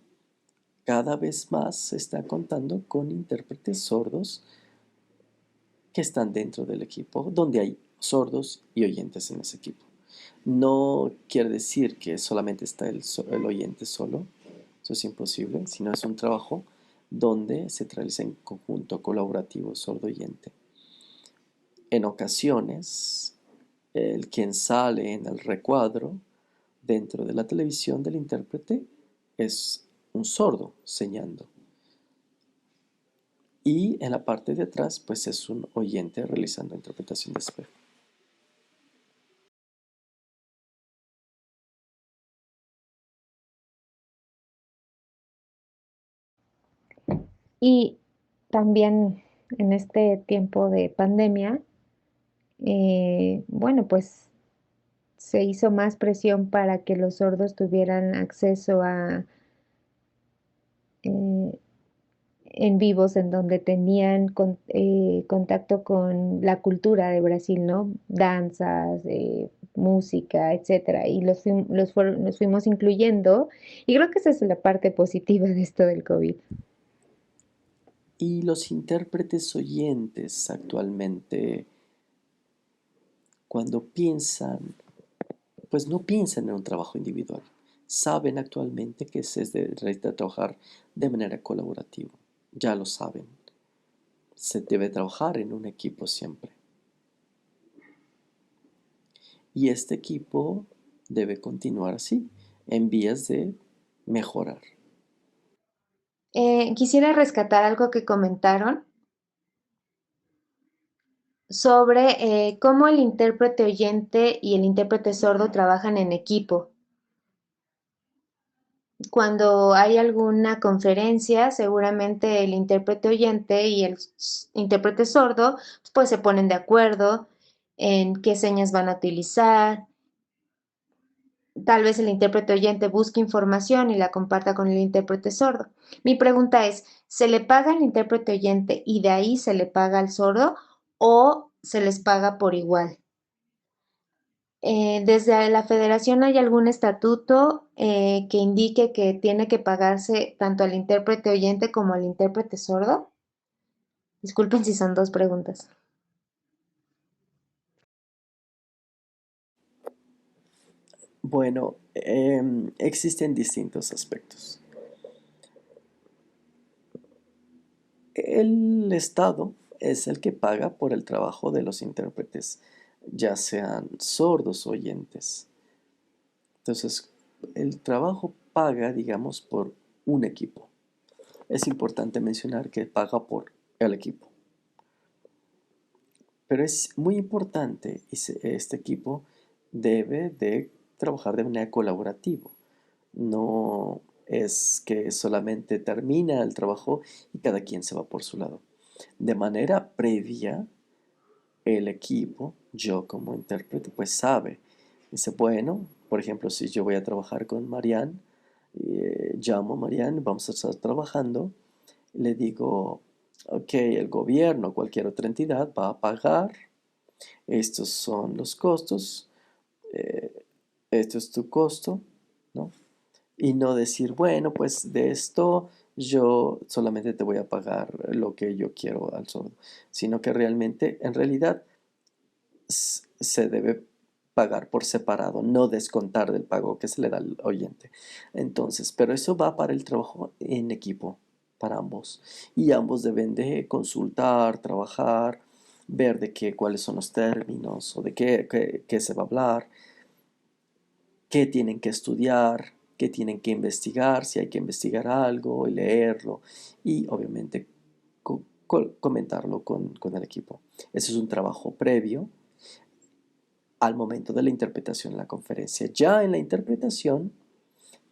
cada vez más se está contando con intérpretes sordos que están dentro del equipo, donde hay sordos y oyentes en ese equipo. No quiere decir que solamente está el oyente solo, eso es imposible, sino es un trabajo donde se realiza en conjunto colaborativo sordo-oyente. En ocasiones, el quien sale en el recuadro dentro de la televisión del intérprete es un sordo señando. Y en la parte de atrás, pues es un oyente realizando interpretación de espejo. Y también en este tiempo de pandemia, bueno, pues se hizo más presión para que los sordos tuvieran acceso a eh, en vivos en donde tenían contacto con la cultura de Brasil, ¿no? Danzas, música, etcétera. Y los fuimos incluyendo. Y creo que esa es la parte positiva de esto del COVID. Y los intérpretes oyentes actualmente, cuando piensan, pues no piensan en un trabajo individual. Saben actualmente que se debe trabajar de manera colaborativa. Ya lo saben. Se debe trabajar en un equipo siempre. Y este equipo debe continuar así, en vías de mejorar. Quisiera rescatar algo que comentaron sobre cómo el intérprete oyente y el intérprete sordo trabajan en equipo. Cuando hay alguna conferencia, seguramente el intérprete oyente y el intérprete sordo pues se ponen de acuerdo en qué señas van a utilizar. Tal vez el intérprete oyente busque información y la comparta con el intérprete sordo. Mi pregunta es, ¿se le paga al intérprete oyente y de ahí se le paga al sordo o se les paga por igual? ¿Desde la federación hay algún estatuto que indique que tiene que pagarse tanto al intérprete oyente como al intérprete sordo? Disculpen si son dos preguntas. Bueno, existen distintos aspectos. El Estado es el que paga por el trabajo de los intérpretes, ya sean sordos o oyentes. Entonces, el trabajo paga, digamos, por un equipo. Es importante mencionar que paga por el equipo. Pero es muy importante y este equipo debe de trabajar de manera colaborativa. No es que solamente termina el trabajo y cada quien se va por su lado. De manera previa, el equipo, yo como intérprete, pues sabe. Dice, bueno, por ejemplo, si yo voy a trabajar con Marianne, llamo a Marianne, vamos a estar trabajando, le digo, ok, el gobierno, cualquier otra entidad va a pagar, estos son los costos, eh, esto es tu costo, ¿no? Y no decir, bueno, pues de esto yo solamente te voy a pagar lo que yo quiero al sordo, sino que realmente, en realidad, se debe pagar por separado, no descontar del pago que se le da al oyente. Entonces, pero eso va para el trabajo en equipo, para ambos. Y ambos deben de consultar, trabajar, ver de qué, cuáles son los términos o de qué se va a hablar, qué tienen que estudiar, qué tienen que investigar, si hay que investigar algo y leerlo y obviamente comentarlo con el equipo. Ese es un trabajo previo al momento de la interpretación en la conferencia. Ya en la interpretación,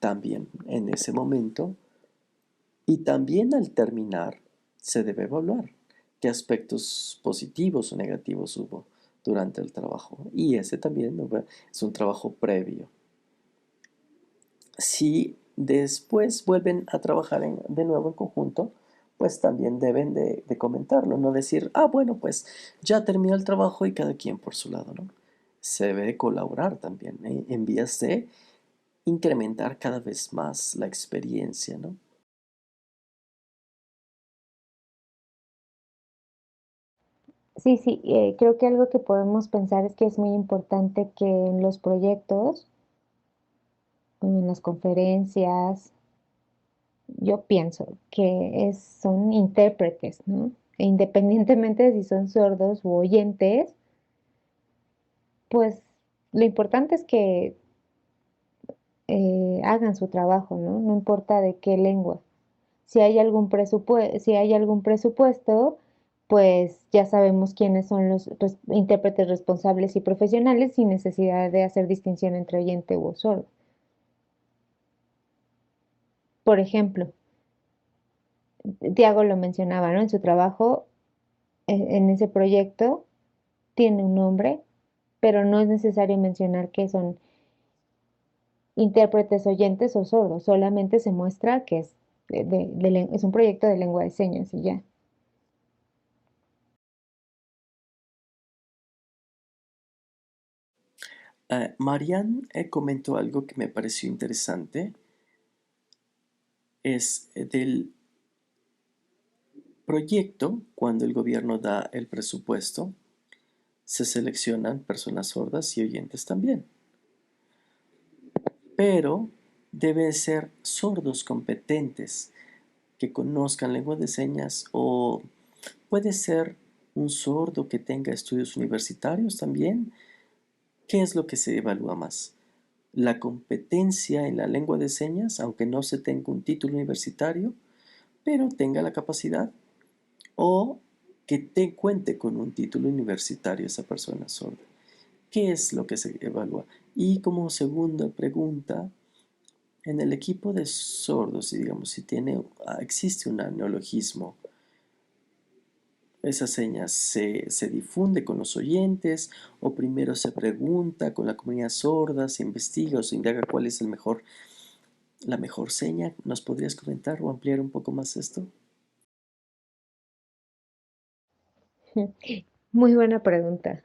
también en ese momento y también al terminar, se debe evaluar qué aspectos positivos o negativos hubo durante el trabajo. Y ese también es un trabajo previo. Si después vuelven a trabajar de nuevo en conjunto, pues también deben de comentarlo, no decir, ah, bueno, pues ya terminó el trabajo y cada quien por su lado, ¿no? Se debe colaborar también en vías de incrementar cada vez más la experiencia, ¿no? Sí, sí, creo que algo que podemos pensar es que es muy importante que en los proyectos, en las conferencias, yo pienso que son intérpretes, ¿no? E independientemente de si son sordos u oyentes, pues lo importante es que hagan su trabajo, ¿no? No importa de qué lengua. Si hay algún presupuesto, pues ya sabemos quiénes son los intérpretes responsables y profesionales sin necesidad de hacer distinción entre oyente u sordo. Por ejemplo, Tiago lo mencionaba, ¿no? En su trabajo en ese proyecto tiene un nombre, pero no es necesario mencionar que son intérpretes oyentes o sordos, solamente se muestra que es, es un proyecto de lengua de señas y ya. Marianne comentó algo que me pareció interesante, es del proyecto, cuando el gobierno da el presupuesto, se seleccionan personas sordas y oyentes también, pero deben ser sordos competentes, que conozcan lengua de señas, o puede ser un sordo que tenga estudios universitarios también. ¿Qué es lo que se evalúa más? La competencia en la lengua de señas, aunque no se tenga un título universitario, pero tenga la capacidad, o que te cuente con un título universitario esa persona sorda. ¿Qué es lo que se evalúa? Y como segunda pregunta, en el equipo de sordos, y digamos, si existe un neologismo, esa seña se difunde con los oyentes, o primero se pregunta con la comunidad sorda, se investiga o se indaga cuál es la mejor seña. ¿Nos podrías comentar o ampliar un poco más esto? Muy buena pregunta.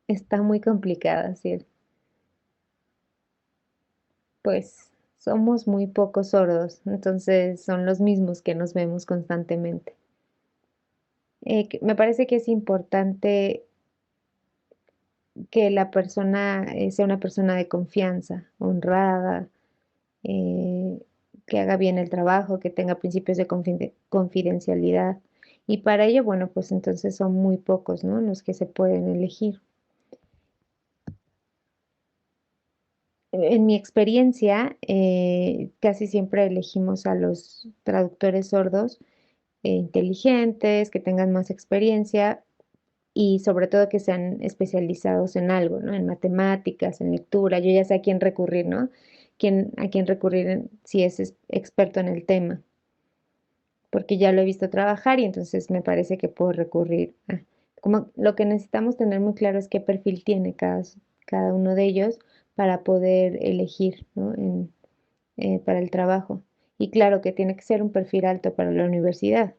Está muy complicada, ¿sí? Pues somos muy pocos sordos, entonces son los mismos que nos vemos constantemente. Me parece que es importante que la persona sea una persona de confianza, honrada, eh, que haga bien el trabajo, que tenga principios de confidencialidad. Y para ello, bueno, pues entonces son muy pocos, ¿no? Los que se pueden elegir. En mi experiencia, casi siempre elegimos a los traductores sordos inteligentes, que tengan más experiencia y sobre todo que sean especializados en algo, ¿no? En matemáticas, en lectura. Yo ya sé a quién recurrir, ¿no? A quién recurrir si es experto en el tema, porque ya lo he visto trabajar y entonces me parece que puedo recurrir a... Como lo que necesitamos tener muy claro es qué perfil tiene cada uno de ellos para poder elegir, ¿no? Para el trabajo. Y claro que tiene que ser un perfil alto para la universidad.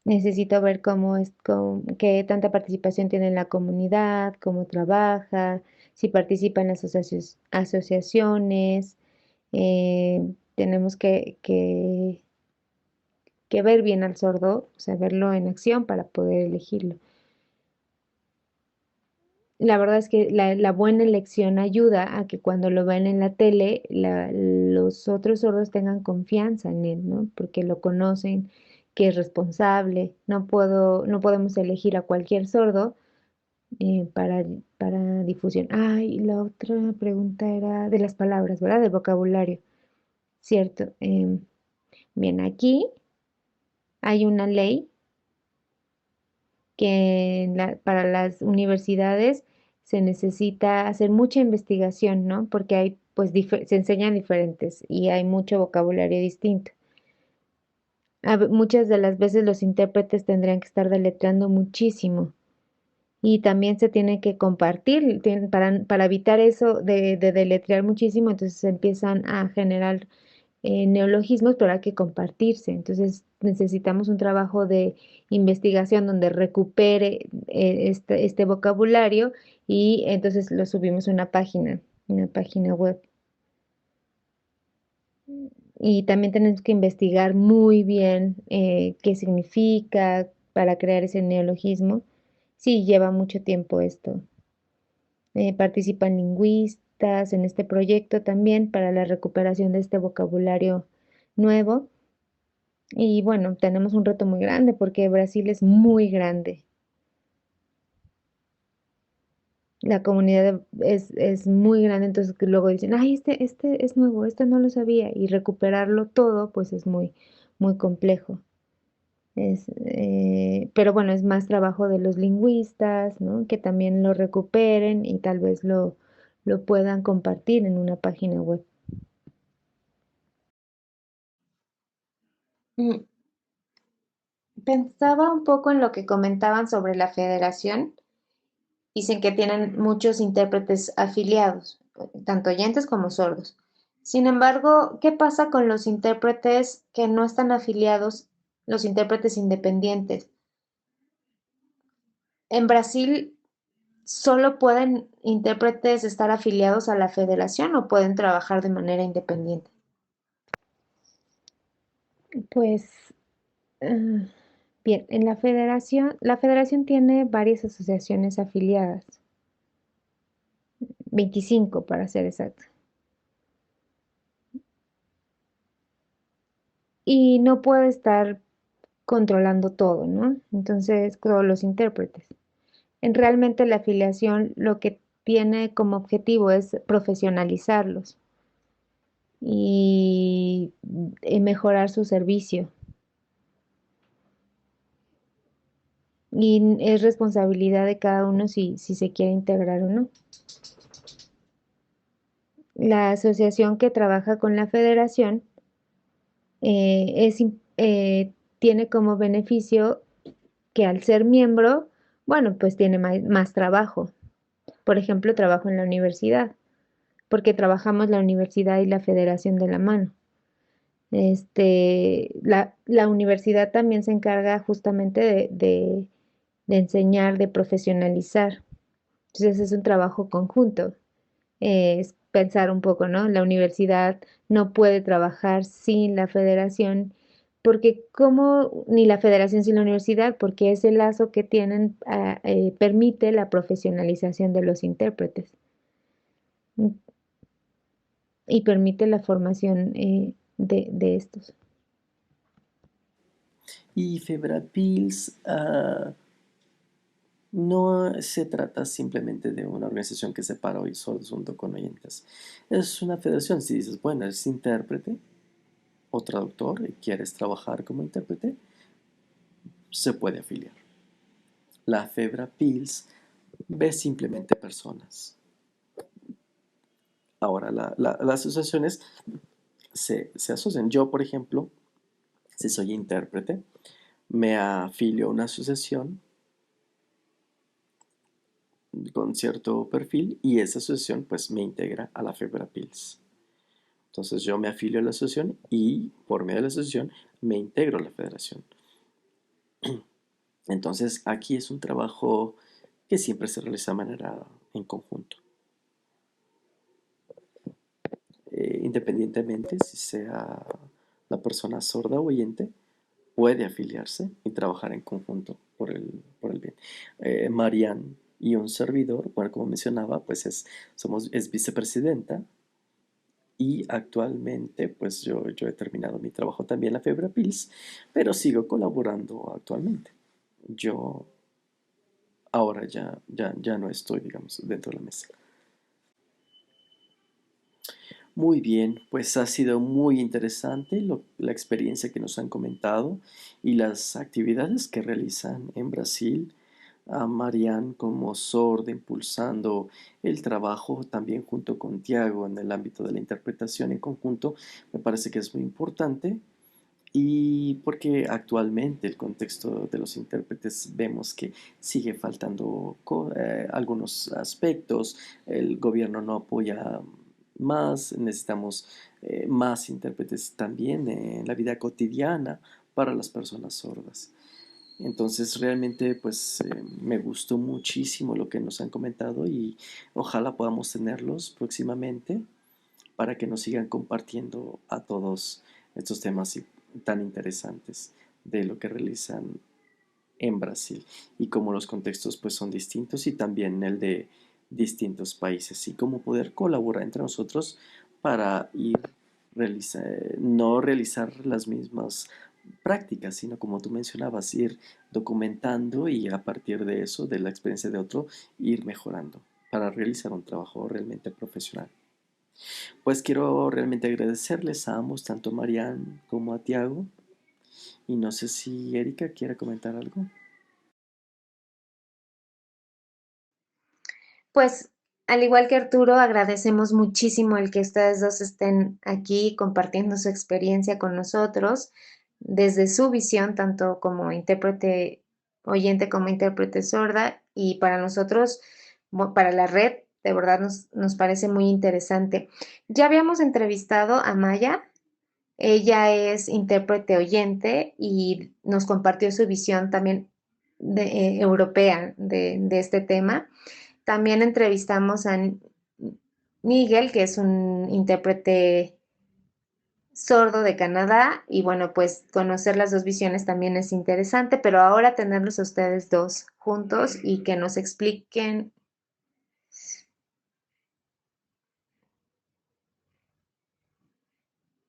Necesito ver qué tanta participación tiene en la comunidad, cómo trabaja, si participa en las asociaciones. Tenemos que ver bien al sordo, o sea, verlo en acción para poder elegirlo. La verdad es que la buena elección ayuda a que cuando lo ven en la tele, los otros sordos tengan confianza en él, ¿no? Porque lo conocen, que es responsable. No podemos elegir a cualquier sordo eh, para, para difusión. Ay, la otra pregunta era de las palabras, ¿verdad? Del vocabulario. Cierto. Bien, aquí hay una ley que para las universidades se necesita hacer mucha investigación, ¿no? Porque hay, pues, se enseñan diferentes y hay mucho vocabulario distinto. Muchas de las veces los intérpretes tendrían que estar deletreando muchísimo y también se tiene que compartir para evitar eso de deletrear muchísimo, entonces se empiezan a generar neologismos, pero hay que compartirse. Entonces necesitamos un trabajo de investigación donde recupere este vocabulario y entonces lo subimos a una página web. Y también tenemos que investigar muy bien qué significa para crear ese neologismo. Sí, lleva mucho tiempo esto. Participan lingüistas en este proyecto también para la recuperación de este vocabulario nuevo. Y bueno, tenemos un reto muy grande porque Brasil es muy grande. La comunidad es muy grande, entonces que luego dicen, ay, este es nuevo, este no lo sabía. Y recuperarlo todo, pues es muy complejo. Pero bueno, es más trabajo de los lingüistas, ¿no? Que también lo recuperen y tal vez lo puedan compartir en una página web. Mm, Pensaba un poco en lo que comentaban sobre la federación. Dicen que tienen muchos intérpretes afiliados, tanto oyentes como sordos. Sin embargo, ¿qué pasa con los intérpretes que no están afiliados, los intérpretes independientes? En Brasil, ¿solo pueden intérpretes estar afiliados a la federación o pueden trabajar de manera independiente? Pues bien, en la federación tiene varias asociaciones afiliadas, 25 para ser exacto, y no puede estar controlando todo, ¿no? Entonces, todos los intérpretes. Realmente la afiliación lo que tiene como objetivo es profesionalizarlos y mejorar su servicio. Y es responsabilidad de cada uno si se quiere integrar o no. La asociación que trabaja con la federación eh, es, tiene como beneficio que al ser miembro, bueno, pues tiene más trabajo. Por ejemplo, trabajo en la universidad, porque trabajamos la universidad y la federación de la mano. La universidad también se encarga justamente de enseñar, de profesionalizar. Entonces es un trabajo conjunto. Es pensar un poco, ¿no? La universidad no puede trabajar sin la federación, porque como ni la federación sin la universidad, porque ese lazo que tienen permite la profesionalización de los intérpretes y permite la formación de estos. Y Febrapils no se trata simplemente de una organización que separa hoy sordos junto con oyentes. Es una federación. Si dices, bueno, eres intérprete o traductor y quieres trabajar como intérprete, se puede afiliar. La Febrapils ve simplemente personas. Ahora, las asociaciones se asocian. Yo, por ejemplo, si soy intérprete, me afilio a una asociación con cierto perfil y esa asociación pues me integra a la Febrapils. Entonces yo me afilio a la asociación y por medio de la asociación me integro a la federación. Entonces aquí es un trabajo que siempre se realiza de manera en conjunto. Independientemente si sea la persona sorda o oyente, puede afiliarse y trabajar en conjunto por el bien. Marian y un servidor, bueno, como mencionaba, pues es vicepresidenta y actualmente pues yo he terminado mi trabajo también en la Febra Pills, pero sigo colaborando actualmente. Yo ahora ya no estoy, digamos, dentro de la mesa. Muy bien, pues ha sido muy interesante la experiencia que nos han comentado y las actividades que realizan en Brasil. A Marianne como sorda impulsando el trabajo también junto con Tiago en el ámbito de la interpretación en conjunto, me parece que es muy importante y porque actualmente el contexto de los intérpretes vemos que sigue faltando algunos aspectos, el gobierno no apoya más, necesitamos más intérpretes también en la vida cotidiana para las personas sordas. Entonces realmente pues me gustó muchísimo lo que nos han comentado y ojalá podamos tenerlos próximamente para que nos sigan compartiendo a todos estos temas tan interesantes de lo que realizan en Brasil y cómo los contextos pues son distintos y también el de distintos países y cómo poder colaborar entre nosotros para ir no realizar las mismas prácticas, sino como tú mencionabas, ir documentando y a partir de eso, de la experiencia de otro, ir mejorando para realizar un trabajo realmente profesional. Pues quiero realmente agradecerles a ambos, tanto a Marian como a Tiago, y no sé si Erika quiere comentar algo. Pues, al igual que Arturo, agradecemos muchísimo el que ustedes dos estén aquí compartiendo su experiencia con nosotros. desde su visión, tanto como intérprete oyente como intérprete sorda, y para nosotros, para la red, de verdad nos parece muy interesante. Ya habíamos entrevistado a Maya. Ella es intérprete oyente y nos compartió su visión también europea de este tema. También entrevistamos a Miguel, que es un intérprete sordo de Canadá, y bueno, pues conocer las dos visiones también es interesante, pero ahora tenerlos a ustedes dos juntos y que nos expliquen.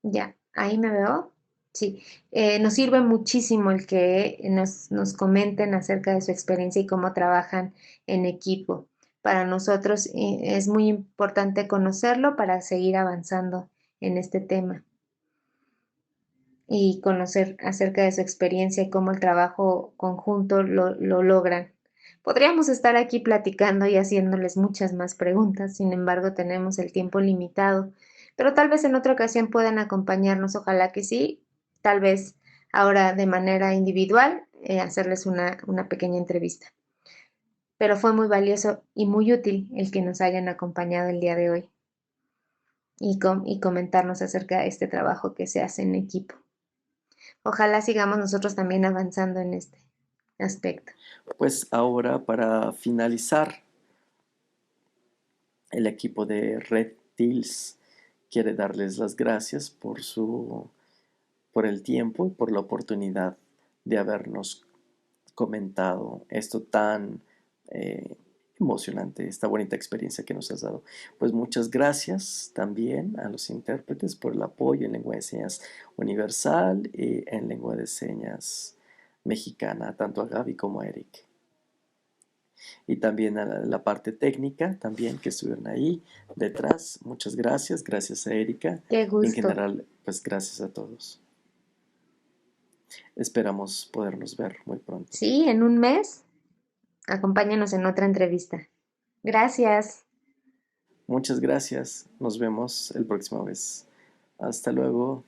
Ya, ahí me veo. Sí, nos sirve muchísimo el que nos comenten acerca de su experiencia y cómo trabajan en equipo. Para nosotros es muy importante conocerlo para seguir avanzando en este tema y conocer acerca de su experiencia y cómo el trabajo conjunto lo logran. Podríamos estar aquí platicando y haciéndoles muchas más preguntas, sin embargo tenemos el tiempo limitado, pero tal vez en otra ocasión puedan acompañarnos, ojalá que sí, tal vez ahora de manera individual, hacerles una pequeña entrevista. Pero fue muy valioso y muy útil el que nos hayan acompañado el día de hoy y comentarnos acerca de este trabajo que se hace en equipo. Ojalá sigamos nosotros también avanzando en este aspecto. Pues ahora para finalizar, el equipo de Red Deals quiere darles las gracias por el tiempo y por la oportunidad de habernos comentado esto tan eh, emocionante, esta bonita experiencia que nos has dado. Pues muchas gracias también a los intérpretes por el apoyo en lengua de señas universal y en lengua de señas mexicana, tanto a Gaby como a Eric. Y también a la parte técnica, también que estuvieron ahí detrás. Muchas gracias, gracias a Erika. Qué Y en gusto. general, pues gracias a todos. Esperamos podernos ver muy pronto. Sí, en un mes, acompáñanos en otra entrevista. Gracias. Muchas gracias. Nos vemos el próximo vez. Hasta luego.